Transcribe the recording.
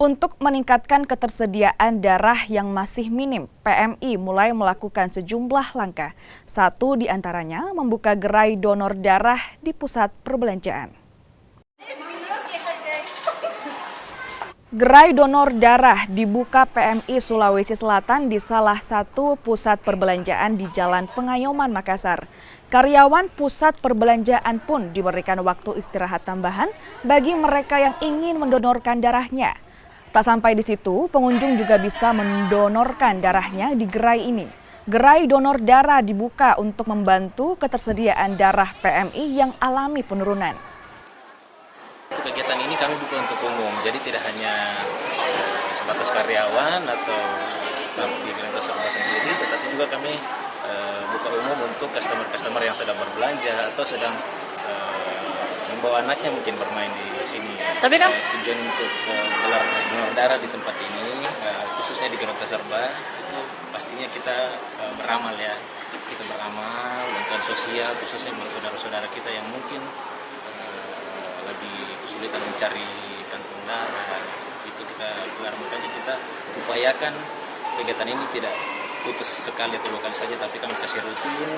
Untuk meningkatkan ketersediaan darah yang masih minim, PMI mulai melakukan sejumlah langkah. Satu di antaranya membuka gerai donor darah di pusat perbelanjaan. Gerai donor darah dibuka PMI Sulawesi Selatan di salah satu pusat perbelanjaan di Jalan Pengayoman, Makassar. Karyawan pusat perbelanjaan pun diberikan waktu istirahat tambahan bagi mereka yang ingin mendonorkan darahnya. Tak sampai di situ, pengunjung juga bisa mendonorkan darahnya di gerai ini. Gerai donor darah dibuka untuk membantu ketersediaan darah PMI yang alami penurunan. Kegiatan ini kami buka untuk umum, jadi tidak hanya sebatas karyawan atau staf di Gerai Donor sendiri, tetapi juga kami buka umum untuk customer-customer yang sedang berbelanja atau sedang membawa anaknya mungkin bermain di sini. Tapi kan tujuan untuk gelar donor darah di tempat ini, khususnya di Gerai Donor itu pastinya kita beramal ya. Kita beramal, bantuan sosial khususnya buat saudara-saudara kita yang mungkin lebih kesulitan mencari kantung darah. Itu kita gelar, makanya kita upayakan kegiatan ini tidak putus sekali atau dua kali saja, tapi kami kasih rutin